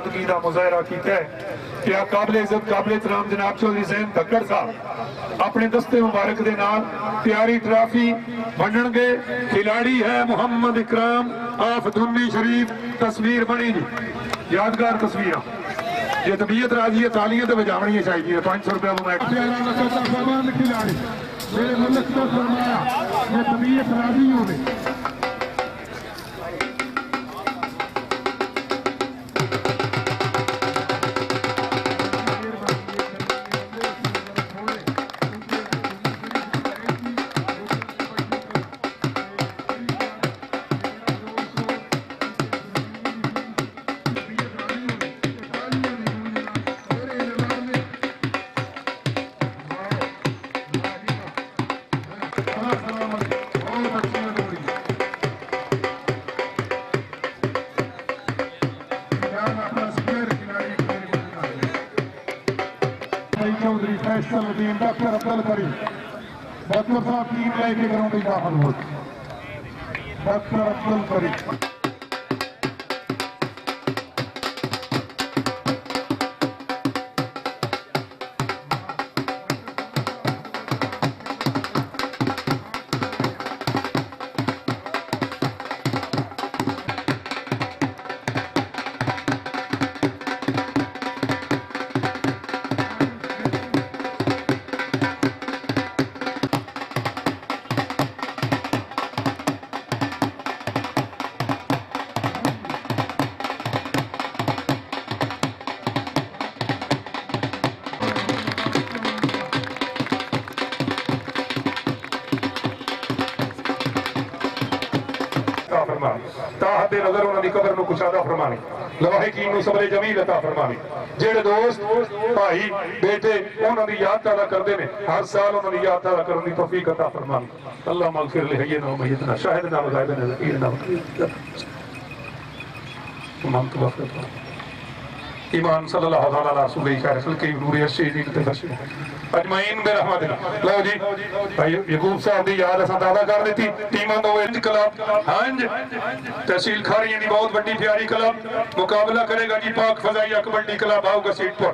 बुलंदगी का मुजाहरा किया है। क्या काबिल इज्जत काबिल एहतराम जनाब चौधरी ज़ैन धक्कड़ साहब अपने दस्ते मुबारक के नाल प्यारी ट्राफी वंडणगे। खिलाड़ी है मोहम्मद इकराम ऑफ धुन्नी शरीफ। तस्वीर बनी जी, यादगार तस्वीर। ये तबीयत राजी है, तालियां तो बजावनी चाहिए। 500 रुपया खिलाड़ी मेरे मुल्क को फरमाया ये तबीयत राजी हो गई। चौधरी फैसल उद्दीन डॉक्टर अब्दुल करीम डॉक्टर साहब टीम लेके ग्राउंड में दाखिल हो। डॉक्टर अब्दुल करीम ताहते नजर उन्होंने कबर को कुशादा फरमानी। लवाहिकीन नूं सबरे जमील अता फरमानी। जेड़े दोस्त भाई बेटे उन्होंने याद ताज़ा करते हैं, हर साल उन्होंने याद ताज़ा करने की तौफीक अता फरमानी। अल्लाह मगफिर लिहय्यिना व मय्यितना शाहिदना व गायबना ज़कीरना ईमान सल्लल्लाहु अलैहि वसल्लम खैर खल्क़ि नूर अर्शीदीन तफस्सुर अजमाइन बिरहमतिल्लाह। लो जी भाई यकूब साहब की याद असां ताज़ा कर दी। टीमां दो क्लब हां जी तहसील खारियां की बहुत बड़ी प्यारी क्लब मुकाबला करेगा जी पाक फजाइया कबड्डी क्लब आऊगा सीटपुर।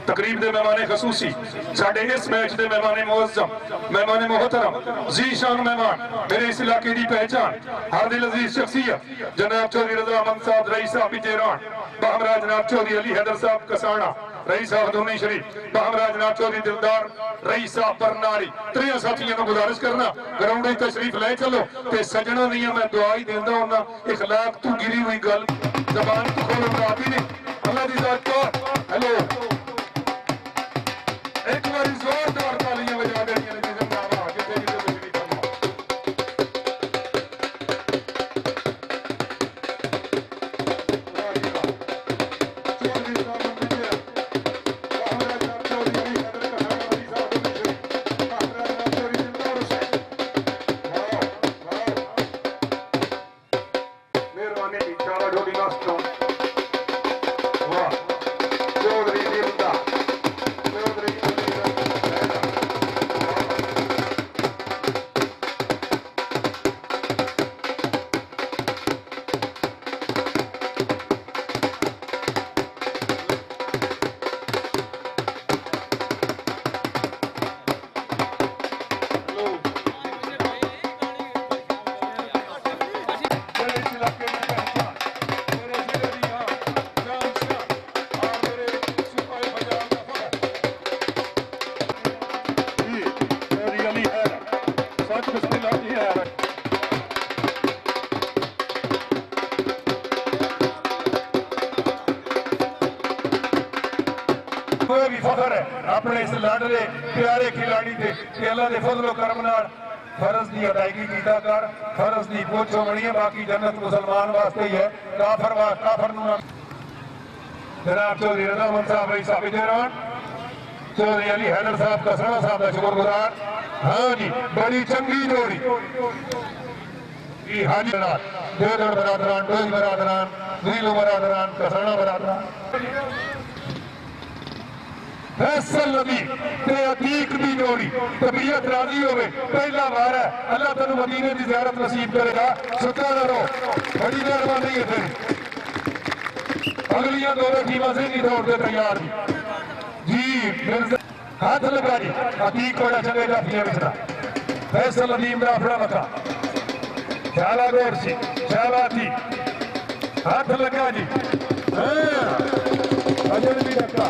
तकरीब के मेहमान खसूसी साडे इस मैच के मेहमान मुअज्जम मेहमान मोहतरम ज़ीशान मेहमान मेरे इस इलाके की पहचान हर दिल अजीज शख्सियत जनाब चौधरी रज़ामंद साहब रईस साहब बिजेरान बहमरा जनाब चौधरी अली हैदर साहब कसाना रईस साहब धुन्नी शरीफ बहमरा जनाब चौधरी दिलदार रईस साहब बरनाली। त्रिया साथियों को गुजारिश करना ग्राउंड में तशरीफ ले चलो ते सजना नहीं मैं दुआ ही देंदा होना। इखलाक तू गिरी हुई गल जबान तू खोलो आती नहीं अल्लाह दी जात को हेलो एक बार जोरदार तालियां बजा देनी है जिंदाबाद जिथे जिथे तशरीफ फरमा। भी फखर है अपने इस लाडले प्यारे खिलाड़ी थे कि अल्लाह दे फजलो करम नाल फर्ज की अदायगी कीता कर। फर्ज की पोछो बनी है बाकी जन्नत मुसलमान वास्ते ही है काफर जनाब चौधरी रज़ामंद साहब रईस साहब बिजेरान चौधरी अली हैदर साहब कसाना साहब का शुक्रगुजार। हाँ जी बड़ी चंगी जोड़ी हाजी देवगढ़ बरादरान डोज बरादरान नीलू बरादरान कसाना बरादरान फैसल नबी ते अतीक दी जोड़ी तबीयत राजी होवे पहला बार है अल्लाह तेन मदीने की ज़ियारत नसीब करेगा। सुता रहो बड़ी मेहरबानी है तेरी। अगलियां दोनों टीमां से नहीं दौड़ के तैयार जी मिर्जा हाथ लगा जी अतीक बड़ा चंगे जाफिया मिश्रा फैसल अलीम का अपना मथा शाला गौर सी शाला थी हाथ लगा जी अजन भी धक्का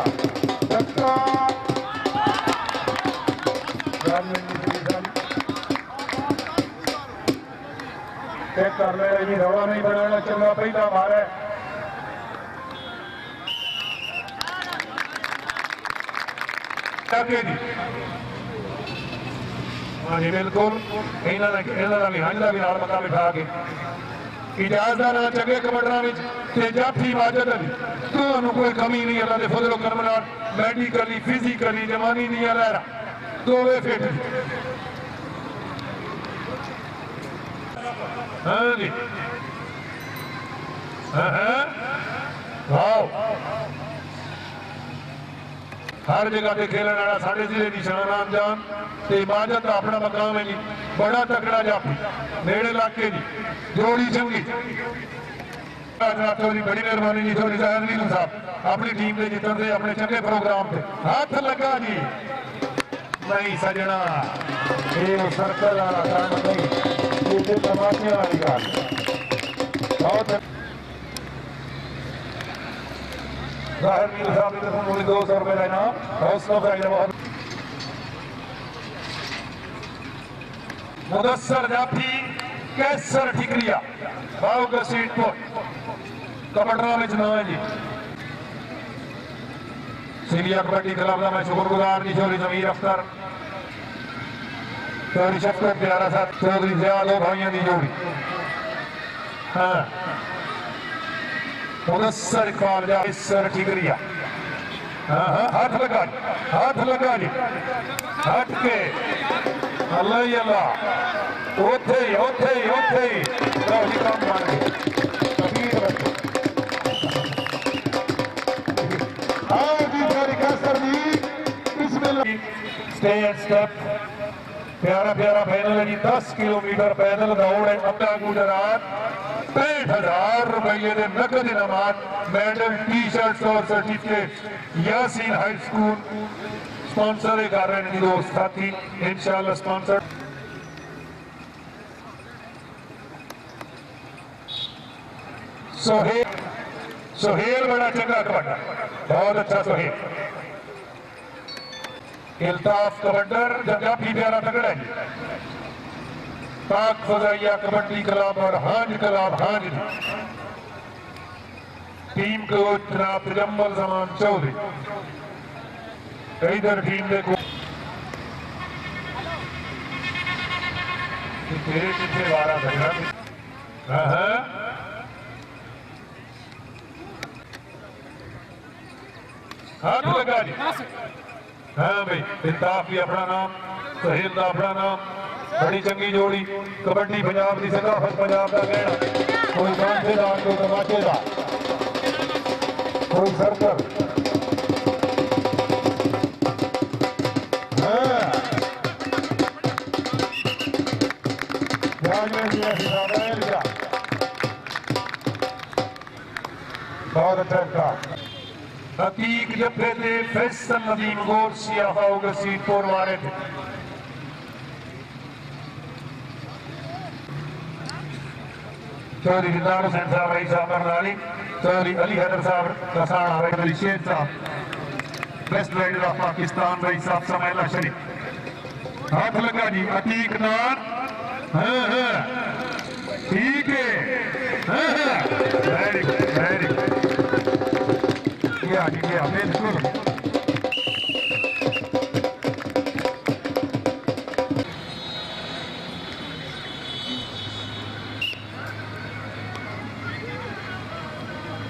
धक्का कर ले जी रौला नहीं बनाना चंगा पहला मारे हाँ जी बिल्कुल इन्होंने भी हंज का भी नाल मता बिठा के इजाजत ना चंगे कबड्डा जाफी इबादत अली तो कोई कमी नहीं अल्लाह के फजलो करम नाल मैडिकली फिजिकली जवानी नहीं रहा दोवे फिट हाँ जी वाओ हर जगह से खेलने वाला साढ़े जिले की शान आम जान ते इबादत का अपना मकाम है जी बड़ा तकड़ा जाफी नेड़े इलाके जी जोड़ी चंगी चौधरी बड़ी मेहरबानी जी चौधरी साहब अपनी टीम के जितन से अपने चंगे प्रोग्राम से हाथ लगा जी नहीं सजना ये सर्कल वाला काम नहीं ये तमाशे वाली गल बहुत जाहिर मीर साहब की तरफ से 200 रुपए का इनाम हौसला अफजाई बहुत मुदस्सर जाफी कैसर ठिकरिया बाव का सीट पर कबड्डा में चुनाव है जी सीनियर कबड्डी क्लब का मैं शुक्रगुजार जी चौधरी जमीर अख्तर चौधरी शफकत प्यारा साहब चौधरी जियाल भाइयों की जोड़ी हाँ मुदस्सर इकबाल कैसर ठिकरिया हाथ लगा जी हट के अल्लाह ही अल्लाह ओथे ही काम मान गए स्टेप प्यारा फाइनल है जी 10 किलोमीटर पैदल दौड़ है अब्दा गुजरात 65,000 रुपये के नकद इनामात मेडल टी शर्ट और certificate Yasin high school sponsor कर रहे हैं दोस्त साथी इंशाल्लाह स्पॉन्सर सोहेल बड़ा चंगा कबड्डा बहुत अच्छा सोहेल इल्ताफ कबड्डर जाफी प्यारा तगड़ा है पाक फजाइया कबड्डी क्लब और हांज क्लब हांज टीम कोच जनाब तजम्मल जमान चौधरी इधर टीम के तेरे पीछे वारा था हाथ लगा जी हाँ भाई इल्ताफ भी अपना नाम सोहेल का अपना नाम बड़ी चंगी जोड़ी कबड्डी पंजाब की सकाफत पंजाब का कहना कोई डांसेदार कोई तमाशेदार कोई सर्कल बहुत अच्छा अतीक जफे थे फैसल नदीम गौर सियाफा होगा सीट पर वारे थे चौधरी रिदार हुसैन साहब रही साहब बरनाली चौधरी अली हैदर साहब कसाना रही शेख साहब बेस्ट राइडर ऑफ पाकिस्तान रही साहब समैला शरीफ हाथ लगा जी अतीक नार ठीक है वेरी गुड गया बिल्कुल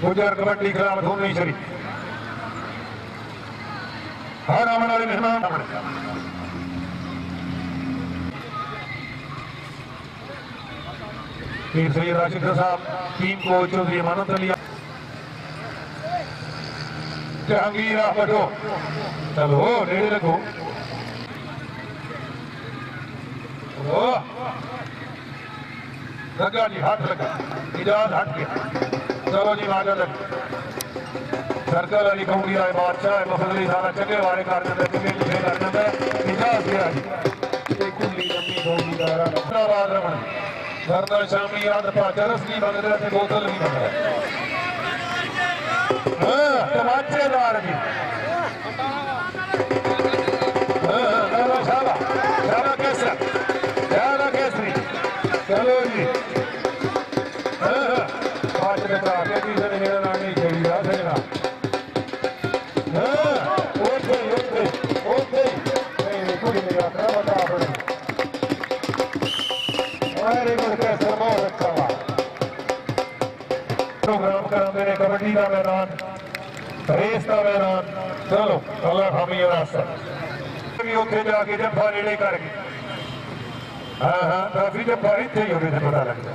गुजर कबड्डी क्लब धूमी शरीफ हर आने वाले मेहमान पीर सैयद राशिद साहब टीम कोच चौधरी अमानत अली जहांगीर बटो चलो नेड़े लगो लगा जी हाथ लगा इजाज हट गया चलो जी माजा लग सर्कल वाली कौड़ी आए बादशाह मफजली सारा चंगे वाले कर देंगे चंगे चुके कर देंगे इजाज गया जी खुली लंबी कौड़ी दायरा जिंदाबाद रमन धरना शामी याद पाचरस नहीं बन रहा थे बोतल नहीं बन रहा हाँ तमाचेदार भी हाँ शाला केसरी चलो जी हाँ पाँच बचा के तीसरे मेरा नाम नहीं खेली जा सकना प्रोग्राम कराते हैं कबड्डी का मैदान रेस का मैदान चलो अल्लाह हामी रास्ता उत्थे जाके जफा नेड़े करके हाँ हाँ काफी जफा इतने ही होने से पता लगता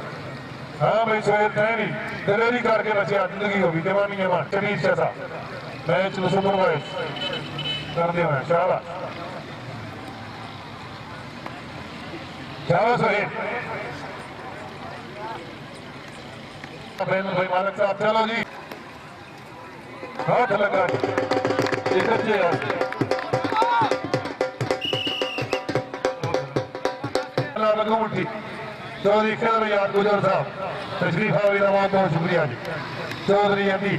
हाँ भाई सोए तय नहीं डिलीवरी करके बचे जिंदगी होगी जवानी है मान शरीर जैसा मैच सुपरवाइज कर दिया शाबाश शाबाश भाई मालिक साहब चलो जी हाथ लगा लगू उठी चौधरी खैर याद गुजर साहब तशरीफ आवी रवान बहुत शुक्रिया जी चौधरी अभी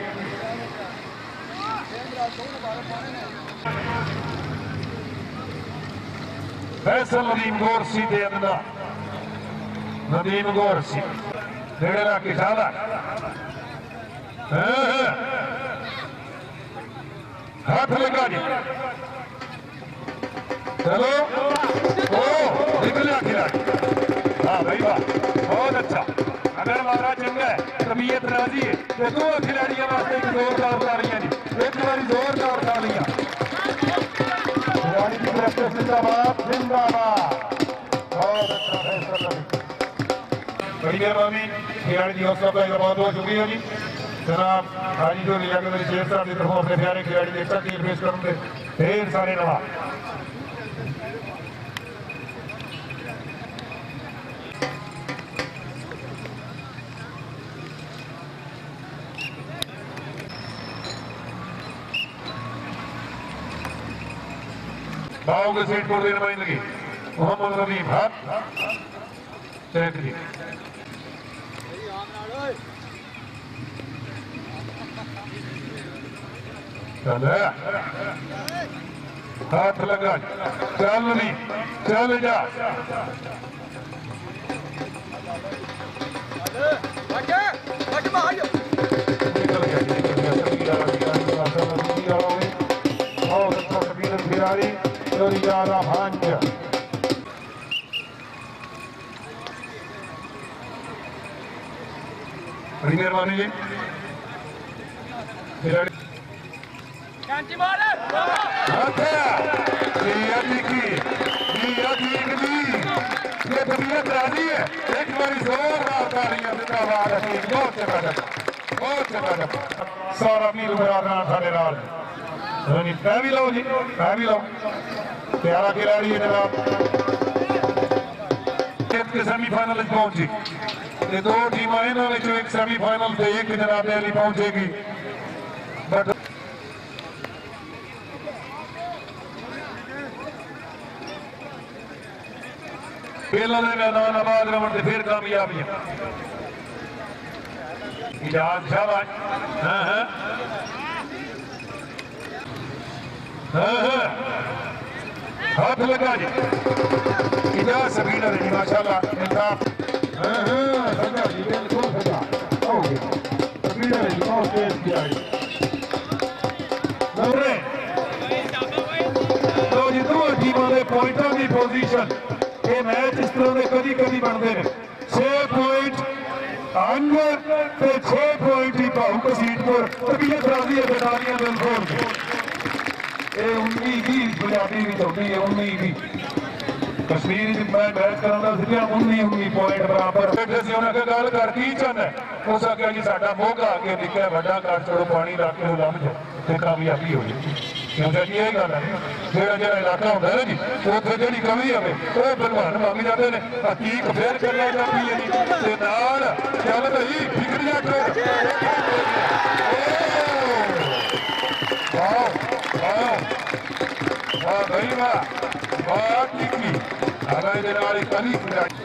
फैसल नदीम गौरसी दे अदना नदीम गौरसी नेड़े ला के शाला हाथ लगा जी चलो ओ निकला खिलाड़ी हाँ भाई वाह बहुत अच्छा अगर हमारा चंगा है तबीयत राजी है तो दो खिलाड़ियों वास्ते जोरदार तालियां जी एक बारी जोरदार तालियां खिलाड़ी की तरफ से जिंदाबाद जिंदाबाद बहुत अच्छा फैसला बड़ी मेहरबानी खिलाड़ी की हौसला का बहुत बहुत शुक्रिया जी जनाब हाजी जो लिया मेरे शेर साहब की तरफों अपने प्यारे खिलाड़ी देख सकते हैं पेश करेंगे ढेर सारे नवा बाव के सीट पर देने नुमाइंदगी मोहम्मद रमीम हाथ चैत्री चल हाथ लगा चल नहीं चल जा खिलाड़ी बड़ी मेहरबानी जी खिलाड़ी ये तबीयत राजी है एक बारी जोरदार तालियां जिंदाबाद हकीम बहुत चंगा सारा मील बरादरान साढ़े नाल पै भी लो जी पै भी लो प्यारा खिलाड़ी है जनाब सेमीफाइनल पहुंची दो टीम इन्होंने एक सेमीफाइनल से एक जनाब अली पहुंचेगी बट खेलों के मैदान आबाद रमन से फिर कामयाबियां इजाज शाबाश हाथ लगा जी इजाज सबीना रही माशाल्लाह इंसाफ सजा जी बिल्कुल सजा सबीना रही बहुत तेज किया तो जी दो टीमों के पॉइंटों की पोजीशन ये मैच इस तरह के कभी कभी बनते हैं 6 पॉइंट अंदर ते 6 पॉइंट ही भाऊ कसीट पर तबीयत राजी है बेदारियां दिल खोल के ये 19 की पंजाबी भी होती है 19 की कश्मीर मैं मैच कराना सीखा 19 पॉइंट बराबर ਅਸੀਂ ਉਹਨਾਂ ਨਾਲ ਗੱਲ ਕਰ ਕੀ ਚਾਹੁੰਦਾ ਹੋ ਸਕਿਆ ਜੀ ਸਾਡਾ ਮੋਗਾ ਅੱਗੇ ਨਿੱਕਾ ਵੱਡਾ ਕਰ ਛੋੜੋ ਪਾਣੀ ਲਾ ਕੇ ਲੰਘ ਜਾ ਤੇ ਕਾਮਯਾਬੀ ਹੋ ਜੀ क्योंकि जी यही गल है जो इलाका होता है जी उत्थे जी कमी है वो भगवान मंग जाते हैं हकीक फिर चलना चाहती है जी चल भाई फिक्रिया वाह वाह वाह भाई वाह वाह टिकी हमें दिनारी कली खिलाई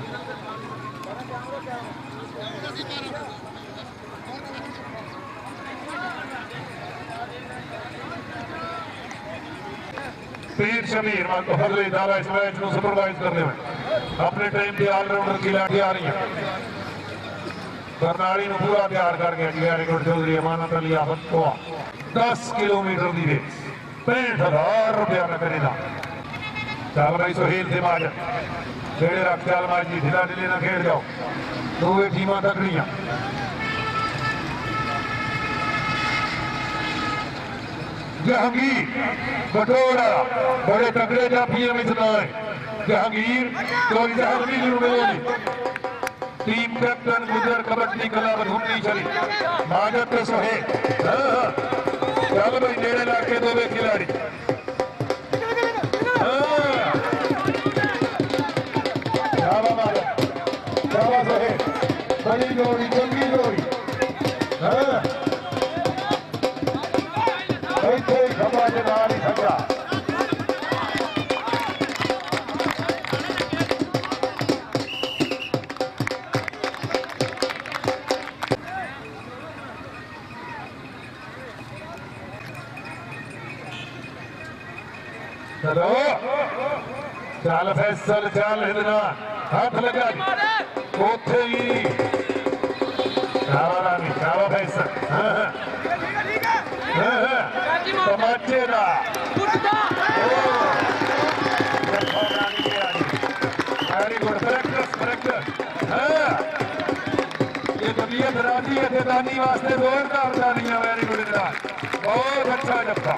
पीर शमीर मान तो फजले दाला इस मैच को सुपरवाइज करने में अपने टाइम पे ऑलराउंडर खिलाड़ी आ रही है करनाली में पूरा तैयार कर गया जी वेरी चौधरी अमानत अली आफत को 10 किलोमीटर की रेस 65,000 रुपया में करेगा चल भाई सोहेल से माजन खेड़े रख चल माजी ढिला ढिले ना खेड़ जाओ दो टीम तकड़ियां जहांगीर बटोड़ा बड़े तगड़े जाफिया में चुना है जहांगीर तो जहांगीर मिलेगी टीम कैप्टन गुजर कबड्डी कला घूमनी चली माजत पे सोहेल चल भाई नेड़े लाके दो वे खिलाड़ी सोहेल बड़ी जोड़ी चंगी जोड़ी खबा जनारी खबरा चलो चल फैसल चल हिदना हाथ लगा उथे ही शाबा फैसल तमाचेदार वेरी गुड प्रैक्टिस ये तबीयत राजी है दानी वास्ते जोरदार दानियां वेरी गुड बहुत अच्छा जफ्फा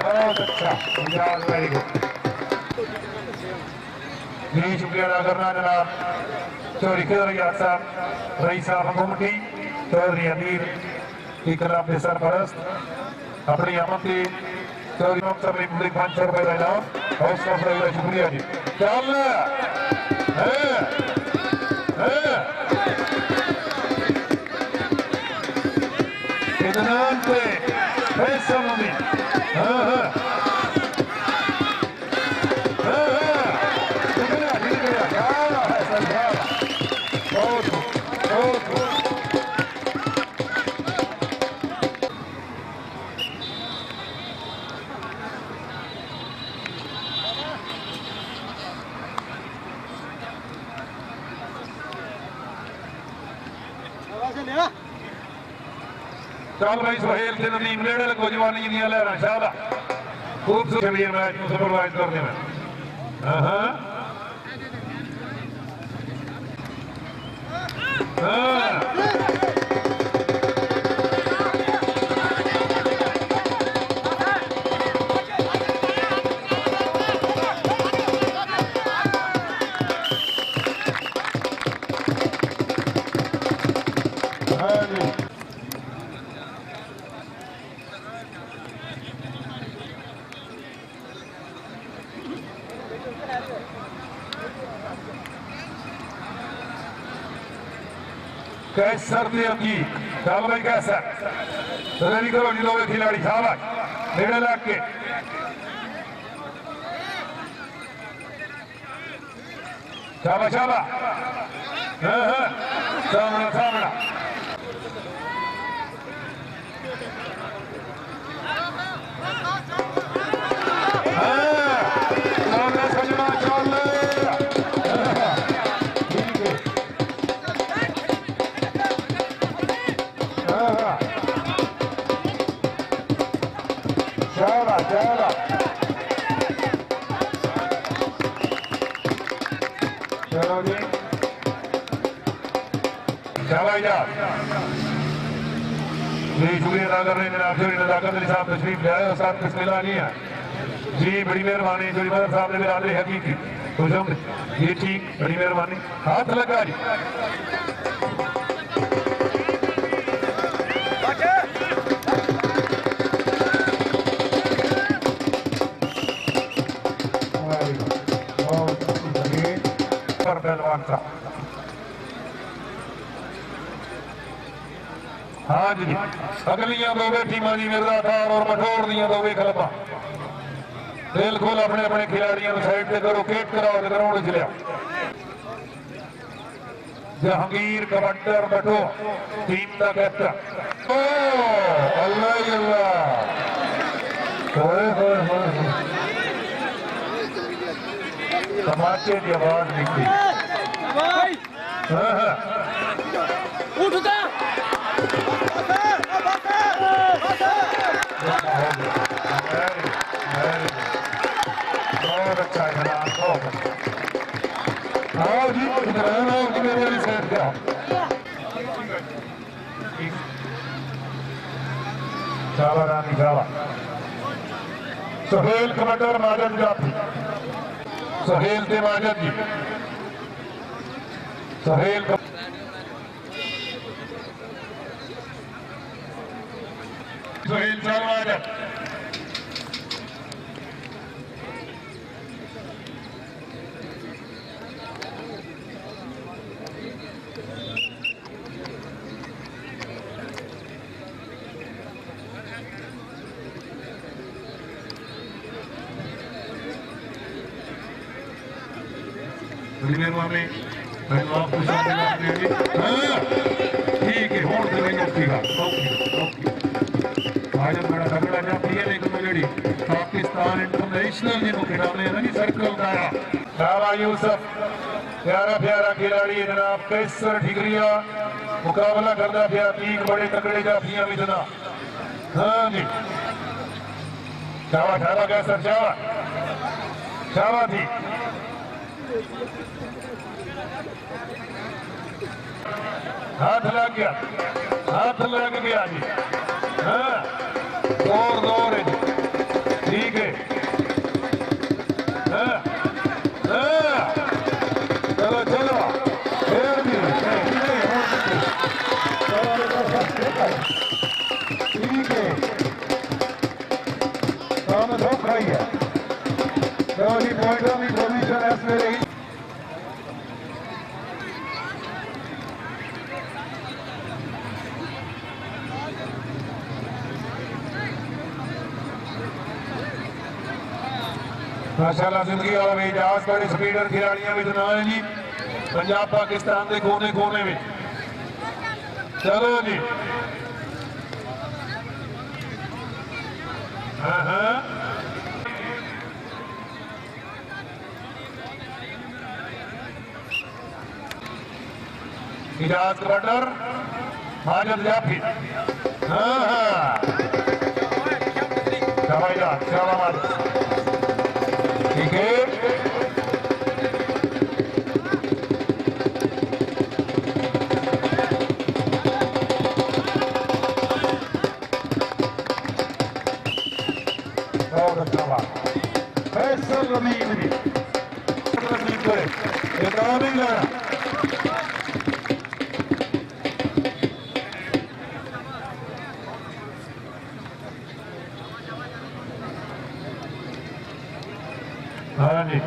बहुत अच्छा वेरी गुड जी शुक्रिया अदा करना जनाब चौधरी खिदरिया साहब रईस साहब कमेटी चौधरी अमीर इकराम के सरपरस्त अपनी आमद की चौधरी साहब ने मुझे 500 रुपए का इनाम हाउस ऑफ का शुक्रिया जी चल इतमान पे पैसा मुझे चल भाई सोहेल से नदीम नेड़े लगो जवानी दियां लहरां शाहदा खूबसूरत शमीर मैच को सुपरवाइज करने में कैसर ने की चल भाई कैसर रेडी करो जी दो खिलाड़ी शाबाश नेड़े लग के शाबाश शाबाश सामना सामना सामना सजना चल चलो जी शुक्रिया अदा कर रहे हैं जनाब नजाकत अली साहब तशरीफ ले आए और साथ बिस्मिल्लाह नहीं है जी बड़ी मेहरबानी जो मदर साहब ने मेरा आदरे हकीकी ये ठीक बड़ी मेहरबानी हाथ लगा जी पहलवान साहब। हाँ जी, अगलियां दोवे टीमां जी मिर्जा खान और मठोड़ दियां दोवे क्लबां बिल्कुल अपने अपने खिलाड़ियों साइड से करो, गेट कराओ ते ग्राउंड च लिया। जहांगीर कबड्डर बटो टीम का कैप्टन। ओ अल्लाह ही अल्लाह, तमाचे की आवाज निकली। उठता बहुत अच्छा इनाम, बहुत अच्छा। आओ जी, इधर आओ जी, मेरे वाली साइड पे आओ। शाबा रानी शाबा। सुहेल कबड्डर माजद जाफी, सुहेल ते माजद जी, सुहेल सुहेल साल माजद। ठीक है, होड़ तो नहीं उठेगा। भाजपा बड़ा तगड़ा जाती है, लेकिन जी पाकिस्तान इंटरनेशनल जिन्होंने खिलाने है ना जी सर्कल का शाबा यूसुफ, प्यारा प्यारा खिलाड़ी जनाब कैसर ठिकरिया मुकाबला करता पिया। तीन बड़े तगड़े जाफियां भी जना। हाँ जी, शाबा शाबा कैसर, शाबा शाबा थी। हाथ लग गया, हाथ लग गया जी। हाँ, जोर जोर है जी, ठीक है। हाँ, हाँ, चलो चलो फिर भी ठीक है, काम धोखा ही है। चलो जी, पॉइंट ऑफ दी पोजीशन ऐसे रही। माशाल्लाह जिंदगी वाला भी जहाज बड़ी स्पीडर खिलाड़ियां भी जना है जी, पंजाब पाकिस्तान के कोने कोने में। चलो जी, हाँ हाँ, इजाज कबड्डर माजद जाफी। हाँ हाँ, शाबाश शाबाश, ठीक है। बहुत अच्छा बात, फैसल रमीज भी करे, एक और नहीं लगा। हाँ जी,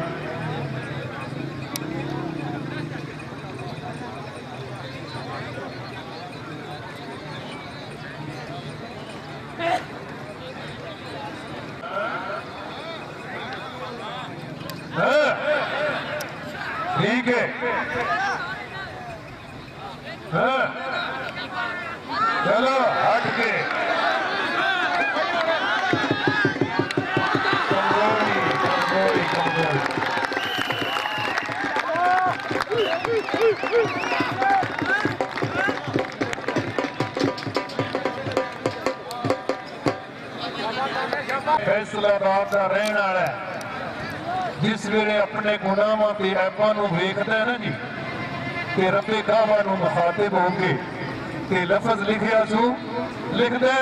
ठीक है। हाँ, चलो हट के फैसला बात का रहने वाला है। जिस वेले अपने गुनाहों के ऐपां नूं वेखदा है ना जी, ते रब्बे काबा नूं मुखातिब होके ते लफज लिखिया सू, लिखदा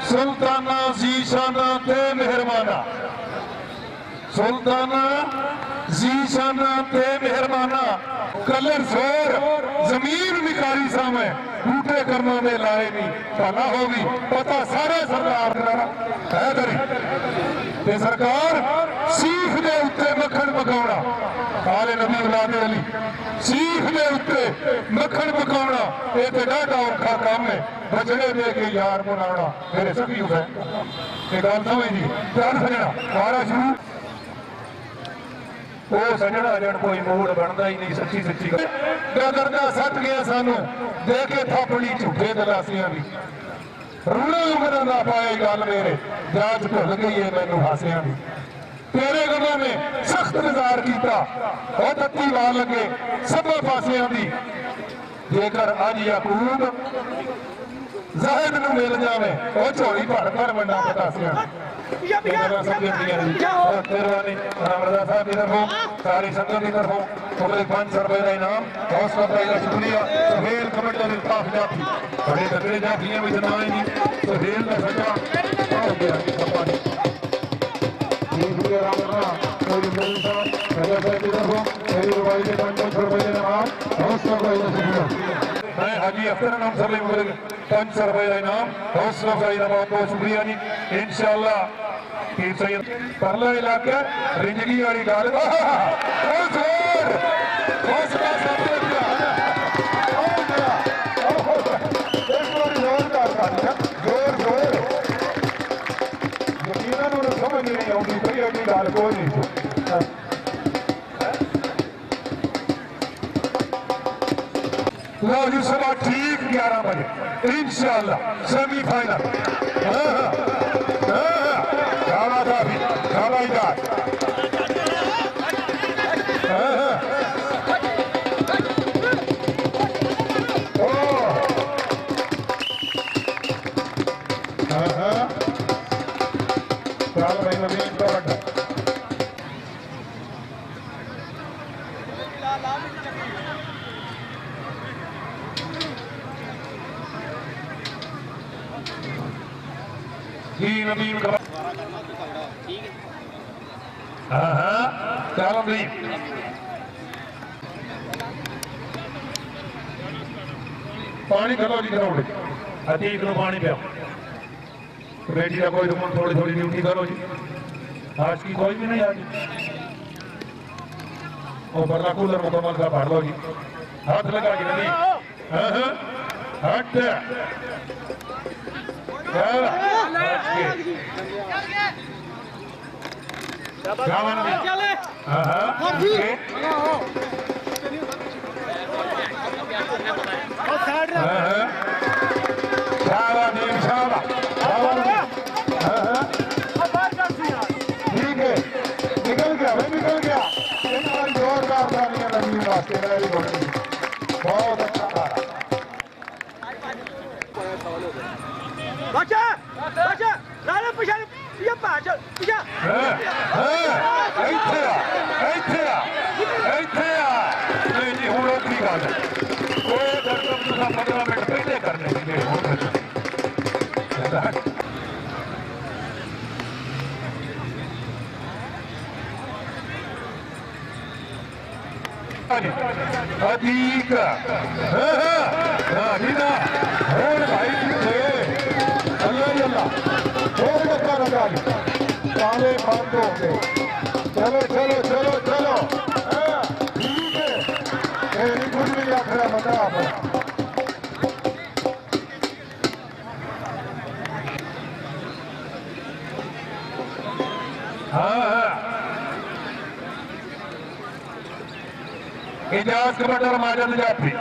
सुल्ताना ज़ीशाना ते मेहरबाना, सुल्ताना ज़ीशाना ते मेहरबाना, कलर जोर जमीन मिकारी सामे बूटे करना में लाए नहीं भला होगी पता सारे सरकार है करी ते सरकार सीख दे उत्ते मक्खन पकाउणा। प्यारे नबी औलाद अली सीख दे उत्ते मक्खन पकाना ये तो डाटा औखा काम है बचड़े दे के यार बनाना मेरे सभी हुसैन ये गल समझी चल सजना मारा शुरू वो सजना जन कोई मूड बनता ही नहीं सच्ची सच्ची दर्दा सट गया सानू देखे थापड़ी झूठे दलासियां भी रूड़ा उमर ना पाए गल मेरे जांच भुल गई है मैनू हासियां भी तेरे गलों में सख्त इंतजार किया और तत्ती वाल लगे सब पासियां दी जेकर अज याकूब जाहिद नूं मिल जावे और झोली भर भर वंडा पतासियां सारी संगत की तरफों 500 रुपए का इनाम हौसला अफजाई का शुक्रिया सुहेल कमेटी इल्ताफ जाफी बड़े तगड़े जाफियां भी जना ही नहीं सुहेल का सजा हो गया मैं हाजी अख्तर नाम सर 500 रुपए का इनाम हौसला अफजाई का बहुत बहुत शुक्रिया जी इंशाअल्लाह पीर सैयद परला इलाका रिंजगी वाली गल समझ नहीं आती कोई अगली गल कोई नहीं लो जी सुबह ठीक 11 बजे इंशाअल्लाह सेमीफाइनल काला था भी काला ही था पानी खलो जी ग्राउंड अतीक नो पानी पिया बेटी का कोई रुकन थोड़ी थोड़ी ड्यूटी करो जी आज की कोई भी नहीं आज वो बरला कूलर मुकम्मल का फाड़ लो जी हाथ लगा के नहीं हट ठीक है निकल गया जोरदार तालियां लगी वास्ते बहुत अच्छा बच्चा बच्चा लाले पीछे ये पांच पीछे नहीं जी हूँ रोक नहीं गल कोई दर्शक 15 मिनट पहले करने अतीक भाई अल्लाह अल्लाह और धक्का लगा ताले बंद हो गए चलो चलो चलो चलो ठीक है कुछ भी आखिर बता अपना इजाज कमांडर माजद जाफी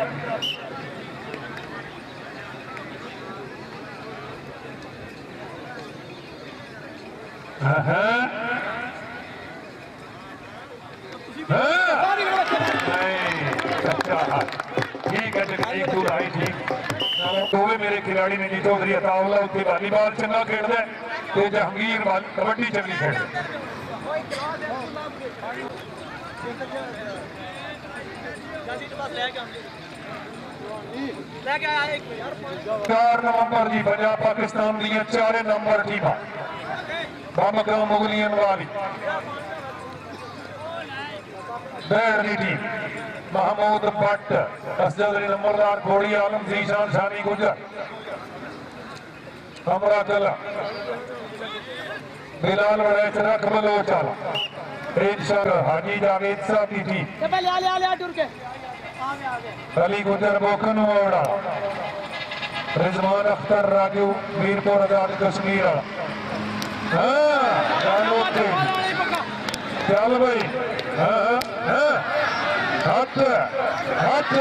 मेरे खिलाड़ी ने जी चौधरी अताउल्ला उत्ते वालीबाल चंगा खेलता है जहांगीर कबड्डी चंगी खेलता चार नवंबर जी पंजाब पाकिस्तान दी 4 नंबर टीम बामका मुगलियन वाली बैठ दी टीम महमूद भट्ट असद अली नंबरदार घोड़ी आलम जीशान शानी गुजर हमरा चला बिलाल वड़ैच रख बलोच आला रीत सर हाजी जावेद साहब की थी चल ले टूर के अली गुजर बोखन मोड़ा रिजवान अख्तर राजू मीरपुर आजाद कश्मीर चल भाई हाथ हाथ